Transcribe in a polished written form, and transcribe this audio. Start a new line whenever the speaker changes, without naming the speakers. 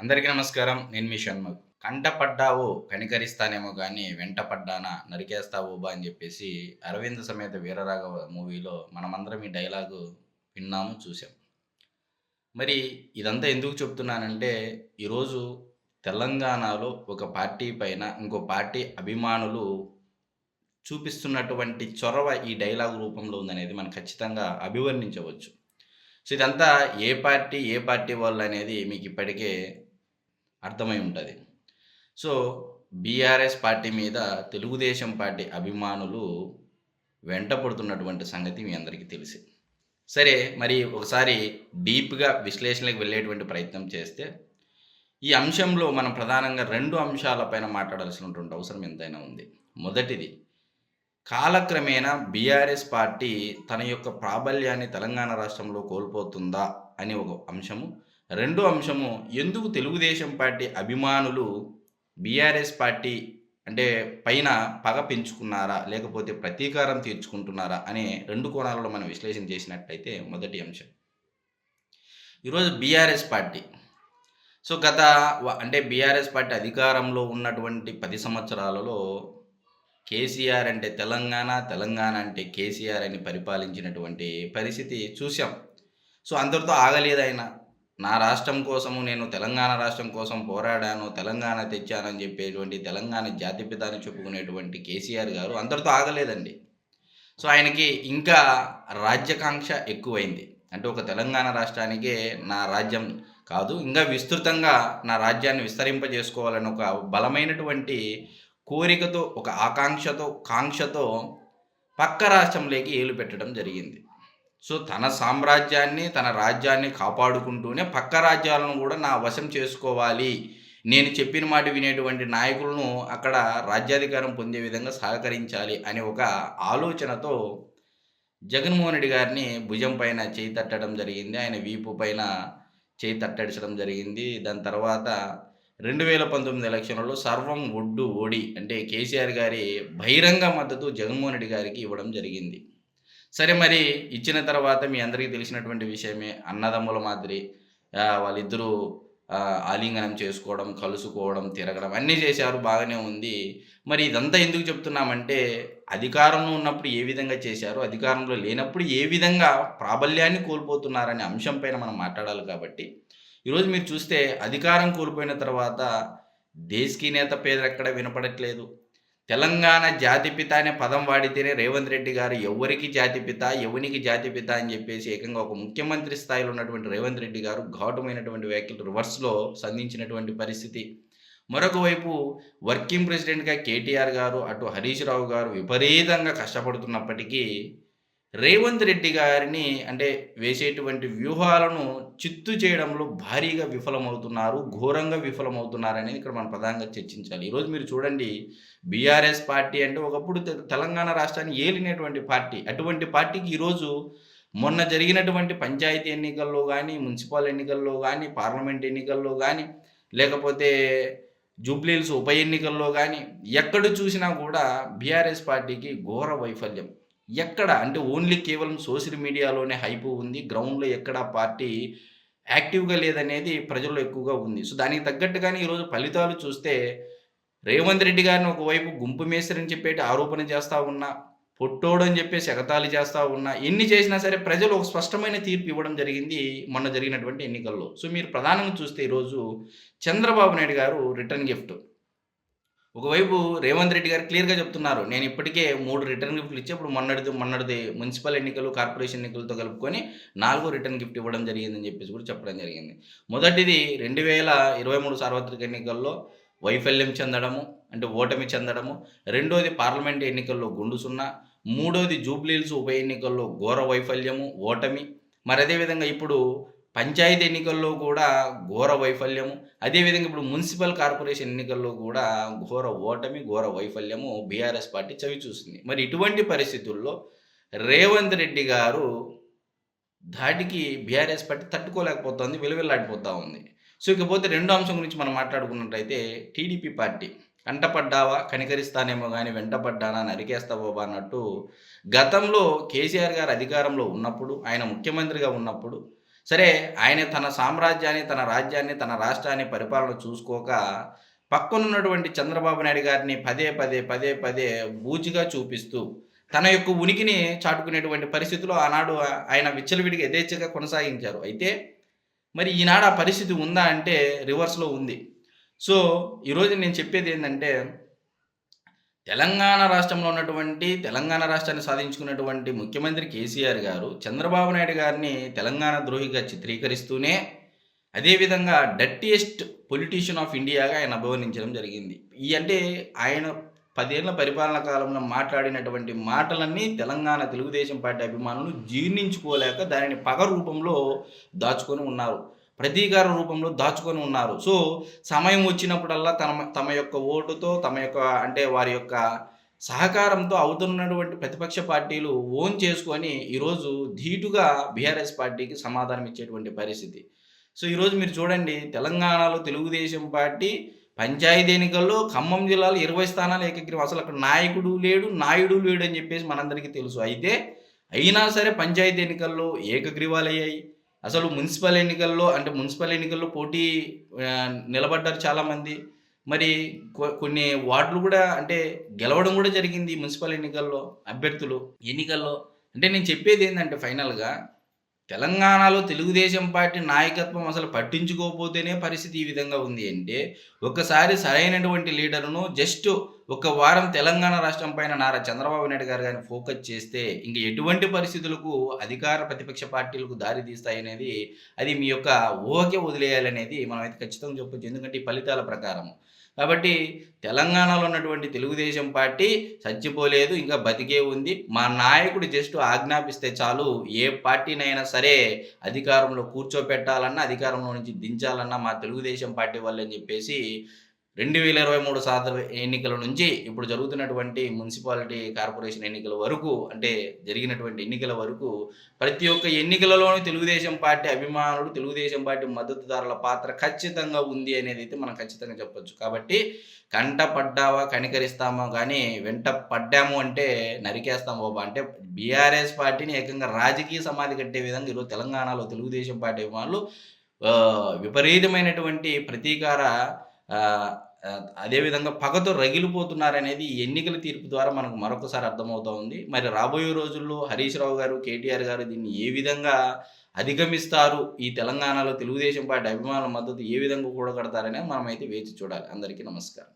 అందరికీ నమస్కారం. నేను మీ షణ్ముఖ్. కంటపడ్డావు కనికరిస్తానేమో గాని వెంట పడ్డానా నరికేస్తావు బా అని జెప్పేసి 'అరవింద సమేత వీరరాఘవ' మూవీలో మనమందరం ఈ డైలాగు విన్నాము, చూసాం. మరి ఇదంతా ఎందుకు చెప్తున్నానంటే, ఈరోజు తెలంగాణలో ఒక పార్టీ పైన ఇంకో పార్టీ అభిమానులు చూపిస్తున్నటువంటి చొరవ ఈ డైలాగ్ రూపంలో ఉందనేది మనం ఖచ్చితంగా అభివర్ణించవచ్చు. సో, ఇదంతా ఏ పార్టీ వాళ్ళనేది మీకిప్పటికే అర్థమై ఉంటది. సో, బీఆర్ఎస్ పార్టీ మీద తెలుగుదేశం పార్టీ అభిమానులు వెంట పడుతున్నటువంటి సంగతి మీ అందరికీ తెలిసే. సరే, మరి ఒకసారి డీప్‌గా విశ్లేషణలకు వెళ్ళేటువంటి ప్రయత్నం చేస్తే, ఈ అంశంలో మనం ప్రధానంగా 2 అంశాలపైన మాట్లాడాల్సినటువంటి అవసరం ఎంతైనా ఉంది. మొదటిది, కాలక్రమేణా బీఆర్ఎస్ పార్టీ తన యొక్క ప్రాబల్యాన్ని తెలంగాణ రాష్ట్రంలో కోల్పోతుందా అని ఒక అంశము. రెండో అంశము, ఎందుకు తెలుగుదేశం పార్టీ అభిమానులు బీఆర్ఎస్ పార్టీ అంటే పైన పగ పెంచుకున్నారా? లేకపోతే ప్రతీకారం తీర్చుకుంటున్నారా? అనే 2 కోణాలలో మనం విశ్లేషణ చేసినట్టయితే మొదటి అంశం. ఈరోజు బీఆర్ఎస్ పార్టీ. సో, అంటే బీఆర్ఎస్ పార్టీ అధికారంలో ఉన్నటువంటి 10 సంవత్సరాలలో కేసీఆర్ అంటే తెలంగాణ, తెలంగాణ అంటే కేసీఆర్ అని పరిపాలించినటువంటి పరిస్థితి చూసాం. సో, అందరితో ఆగలేదాయన. నా రాష్ట్రం కోసము నేను తెలంగాణ రాష్ట్రం కోసం పోరాడాను, తెలంగాణ తెచ్చానని చెప్పేటువంటి తెలంగాణ జాతిపిత అని చెప్పుకునేటువంటి కేసీఆర్ గారు అందరితో ఆగలేదండి. సో, ఆయనకి ఇంకా రాజ్యాకాంక్ష ఎక్కువైంది. అంటే ఒక తెలంగాణ రాష్ట్రానికే నా రాజ్యం కాదు, ఇంకా విస్తృతంగా నా రాజ్యాన్ని విస్తరింపజేసుకోవాలని ఒక బలమైనటువంటి కోరికతో, ఒక ఆకాంక్షతో, కాంక్షతో పక్క రాష్ట్రంలోకి ఏలు పెట్టడం జరిగింది. సో, తన సామ్రాజ్యాన్ని, తన రాజ్యాన్ని కాపాడుకుంటూనే పక్క రాజ్యాలను కూడా నా వశం చేసుకోవాలి. నేను చెప్పిన మాట వినేటువంటి నాయకులను అక్కడ రాజ్యాధికారం పొందే విధంగా సహకరించాలి అనే ఒక ఆలోచనతో జగన్మోహన్ రెడ్డి గారిని భుజం పైన చేయి తట్టడం జరిగింది. ఆయన వీపు పైన చేయి తట్టడించడం జరిగింది. దాని తర్వాత 2019 ఎలక్షన్‌లలో సర్వం ఒడ్డు ఓడి అంటే కేసీఆర్ గారి బహిరంగ మద్దతు జగన్మోహన్ రెడ్డి గారికి ఇవ్వడం జరిగింది. సరే, మరి ఇచ్చిన తర్వాత మీ అందరికీ తెలిసినటువంటి విషయమే. అన్నదమ్ముల మాదిరి వాళ్ళిద్దరూ ఆలింగనం చేసుకోవడం, కలుసుకోవడం, తిరగడం అన్నీ చేశారు. బాగానే ఉంది. మరి ఇదంతా ఎందుకు చెప్తున్నామంటే, అధికారంలో ఉన్నప్పుడు ఏ విధంగా చేశారు, అధికారంలో లేనప్పుడు ఏ విధంగా ప్రాబల్యాన్ని కోల్పోతున్నారనే అంశం పైన మనం మాట్లాడాలి కాబట్టి, ఈరోజు మీరు చూస్తే అధికారం కోల్పోయిన తర్వాత దేశ్‌కి నేత పేరెక్కడ వినపడట్లేదు. తెలంగాణ జాతిపిత అనే పదం వాడితేనే రేవంత్ రెడ్డి గారు ఎవ్వరికి జాతిపిత, ఎవనికి జాతిపిత అని చెప్పేసి ఏకంగా ఒక ముఖ్యమంత్రి స్థాయిలో ఉన్నటువంటి రేవంత్ రెడ్డి గారు ఘాటుమైనటువంటి వ్యాఖ్యలు రివర్స్‌లో సంధించినటువంటి పరిస్థితి. మరొక వైపు వర్కింగ్ ప్రెసిడెంట్‌గా కేటీఆర్ గారు, అటు హరీష్ రావు గారు విపరీతంగా కష్టపడుతున్నప్పటికీ రేవంత్ రెడ్డి గారిని అంటే వేసేటువంటి వ్యూహాలను చిత్తు చేయడంలో భారీగా విఫలమవుతున్నారు. ఘోరంగా విఫలమవుతున్నారనేది ఇక్కడ మనం ప్రధానంగా చర్చించాలి. ఈరోజు మీరు చూడండి, బీఆర్ఎస్ పార్టీ అంటే ఒకప్పుడు తెలంగాణ రాష్ట్రాన్ని ఏలినటువంటి పార్టీ. అటువంటి పార్టీకి ఈరోజు మొన్న జరిగినటువంటి పంచాయతీ ఎన్నికల్లో గానీ, మున్సిపల్ ఎన్నికల్లో గానీ, పార్లమెంట్ ఎన్నికల్లో గానీ, లేకపోతే జూబ్లీహిల్స్ ఉప ఎన్నికల్లో గానీ, ఎక్కడ చూసినా కూడా బీఆర్ఎస్ పార్టీకి ఘోర వైఫల్యం. ఎక్కడ అంటే ఓన్లీ కేవలం సోషల్ మీడియాలోనే హైపు ఉంది. గ్రౌండ్‌లో ఎక్కడ పార్టీ యాక్టివ్‌గా లేదనేది ప్రజల్లో ఎక్కువగా ఉంది. సో, దానికి తగ్గట్టుగానే ఈరోజు ఫలితాలు చూస్తే రేవంత్ రెడ్డి గారిని ఒకవైపు గుంపు మేస్త్రని చెప్పేటి ఆరోపణ చేస్తా ఉన్నా, పొట్టోడని చెప్పేసి ఎగతాళి చేస్తా ఉన్నా, ఎన్ని చేసినా సరే ప్రజలు ఒక స్పష్టమైన తీర్పు ఇవ్వడం జరిగింది మొన్న జరిగినటువంటి ఎన్నికల్లో. సో, మీరు ప్రధానంగా చూస్తే ఈరోజు చంద్రబాబు నాయుడు గారు రిటర్న్ గిఫ్ట్. ఒకవైపు రేవంత్ రెడ్డి గారు క్లియర్‌గా చెప్తున్నారు. నేను ఇప్పటికే 3 రిటర్న్ గిఫ్ట్‌లు ఇచ్చి ఇప్పుడు మొన్నటిది మున్సిపల్ ఎన్నికలు, కార్పొరేషన్ ఎన్నికలతో కలుపుకొని 4 రిటర్న్ గిఫ్ట్ ఇవ్వడం జరిగిందని చెప్పేసి కూడా చెప్పడం జరిగింది. మొదటిది 2023 సార్వత్రిక ఎన్నికల్లో వైఫల్యం చెందడము, అంటే ఓటమి చెందడము. రెండోది పార్లమెంట్ ఎన్నికల్లో గుండు సున్నా. మూడోది జూబ్లీహిల్స్ ఉప ఎన్నికల్లో ఘోర వైఫల్యము, ఓటమి. మరి అదే విధంగా ఇప్పుడు పంచాయతీ ఎన్నికల్లో కూడా ఘోర వైఫల్యము. అదేవిధంగా ఇప్పుడు మున్సిపల్ కార్పొరేషన్ ఎన్నికల్లో కూడా ఘోర ఓటమి, ఘోర వైఫల్యము బీఆర్ఎస్ పార్టీ చవిచూసింది. మరి ఇటువంటి పరిస్థితుల్లో రేవంత్ రెడ్డి గారు ధాటికి బీఆర్ఎస్ పార్టీ తట్టుకోలేకపోతుంది, విలవిల్లాడిపోతా ఉంది. సో, ఇకపోతే రెండో అంశం గురించి మనం మాట్లాడుకున్నట్టయితే టీడీపీ పార్టీ. కంటపడ్డావా కనికరిస్తానేమో గాని వెంటపడ్డానా నరికేస్తావా బాబా అన్నట్టు గతంలో కేసీఆర్ గారు అధికారంలో ఉన్నప్పుడు, ఆయన ముఖ్యమంత్రిగా ఉన్నప్పుడు సరే ఆయన తన సామ్రాజ్యాన్ని, తన రాజ్యాన్ని, తన రాష్ట్రాన్ని పరిపాలన చూసుకోక పక్కనున్నటువంటి చంద్రబాబు నాయుడు గారిని పదే, పదే, పదే, పదే బూచిగా చూపిస్తూ తన యొక్క ఉనికిని చాటుకునేటువంటి పరిస్థితిలో ఆనాడు ఆయన విచ్చలవిడిగా యథేచ్ఛగా కొనసాగించారు. అయితే మరి ఈనాడు ఆ పరిస్థితి ఉందా అంటే రివర్స్‌లో ఉంది. సో, ఈరోజు నేను చెప్పేదేందంటే తెలంగాణ రాష్ట్రంలో ఉన్నటువంటి తెలంగాణ రాష్ట్రాన్ని సాధించుకున్నటువంటి ముఖ్యమంత్రి కేసీఆర్ గారు చంద్రబాబు నాయుడు గారిని తెలంగాణ ద్రోహిగా చిత్రీకరిస్తూనే అదే విధంగా డర్టీయెస్ట్ పొలిటీషియన్ ఆఫ్ ఇండియాగా ఆయన అభివర్ణించడం జరిగింది. అంటే ఆయన 10 ఏళ్ల పరిపాలన కాలంలో మాట్లాడినటువంటి మాటలన్నీ తెలంగాణ తెలుగుదేశం పార్టీ అభిమానులు జీర్ణించుకోలేక దానిని పగ రూపంలో దాచుకొని ఉన్నారు. ప్రతీకార రూపంలో దాచుకొని ఉన్నారు. సో, సమయం వచ్చినప్పుడల్లా తమ యొక్క ఓటుతో తమ యొక్క అంటే వారి యొక్క సహకారంతో అవుతున్నటువంటి ప్రతిపక్ష పార్టీలు ఓన్ చేసుకొని ఈరోజు ధీటుగా బీఆర్ఎస్ పార్టీకి సమాధానం ఇచ్చేటువంటి పరిస్థితి. సో, ఈరోజు మీరు చూడండి తెలంగాణలో తెలుగుదేశం పార్టీ పంచాయతీ ఎన్నికల్లో ఖమ్మం జిల్లాలో 20 స్థానాలు ఏకగ్రీవం. అసలు అక్కడ నాయకుడు లేడు, నాయుడు లేడు అని చెప్పేసి మనందరికీ తెలుసు. అయినా సరే పంచాయతీ ఎన్నికల్లో ఏకగ్రీవాలయ్యాయి. అసలు మున్సిపల్ ఎన్నికల్లో పోటీ నిలబడ్డారు చాలామంది. మరి కొన్ని వార్డులు కూడా అంటే గెలవడం కూడా జరిగింది మున్సిపల్ ఎన్నికల్లో ఎన్నికల్లో. అంటే నేను చెప్పేదేందంటే ఫైనల్‌గా తెలంగాణలో తెలుగుదేశం పార్టీ నాయకత్వం అసలు పట్టించుకోకపోతేనే పరిస్థితి ఈ విధంగా ఉంది అంటే, ఒక్కసారి సరైనటువంటి లీడర్‌ను జస్ట్ ఒక వారం తెలంగాణ రాష్ట్రం పైన నారా చంద్రబాబు నాయుడు గారు గాని ఫోకస్ చేస్తే, ఇంక ఎటువంటి పరిస్థితులకు అధికార, ప్రతిపక్ష పార్టీలకు దారి తీస్తాయనేది అది మీ యొక్క ఊహకే వదిలేయాలనేది మనమైతే ఖచ్చితంగా చెప్పొచ్చు. ఎందుకంటే ఈ ఫలితాల ప్రకారము. కాబట్టి తెలంగాణలో ఉన్నటువంటి తెలుగుదేశం పార్టీ చచ్చిపోలేదు. ఇంకా బతికే ఉంది. మా నాయకుడు జస్ట్ ఆజ్ఞాపిస్తే చాలు ఏ పార్టీనైనా సరే అధికారంలో కూర్చోపెట్టాలన్నా, అధికారంలో నుంచి దించాలన్నా మా తెలుగుదేశం పార్టీ వల్లే అని చెప్పేసి 2023 ఎన్నికల నుంచి ఇప్పుడు జరుగుతున్నటువంటి మున్సిపాలిటీ కార్పొరేషన్ ఎన్నికల వరకు అంటే జరిగినటువంటి ఎన్నికల వరకు ప్రతి ఒక్క ఎన్నికలలోనూ తెలుగుదేశం పార్టీ అభిమానులు, తెలుగుదేశం పార్టీ మద్దతుదారుల పాత్ర ఖచ్చితంగా ఉంది అనేదైతే మనం ఖచ్చితంగా చెప్పొచ్చు. కాబట్టి కంట పడ్డావా కనికరిస్తామో గానీ వెంట పడ్డాము అంటే నరికేస్తాం బాబు. అంటే బీఆర్ఎస్ పార్టీని ఏకంగా రాజకీయ సమాధి కట్టే విధంగా ఈరోజు తెలంగాణలో తెలుగుదేశం పార్టీ అభిమానులు విపరీతమైనటువంటి ప్రతీకార ఆహ్, అదేవిధంగా పగతో రగిలిపోతున్నారనేది ఈ ఎన్నికల తీర్పు ద్వారా మనకు మరొకసారి అర్థమవుతా ఉంది. మరి రాబోయే రోజుల్లో హరీష్ రావు గారు, కేటీఆర్ గారు దీన్ని ఏ విధంగా అధిగమిస్తారు? ఈ తెలంగాణలో తెలుగుదేశం పార్టీ అభిమానుల మద్దతు ఏ విధంగా కూడగడతారనేది మనమైతే వేచి చూడాలి. అందరికీ నమస్కారం.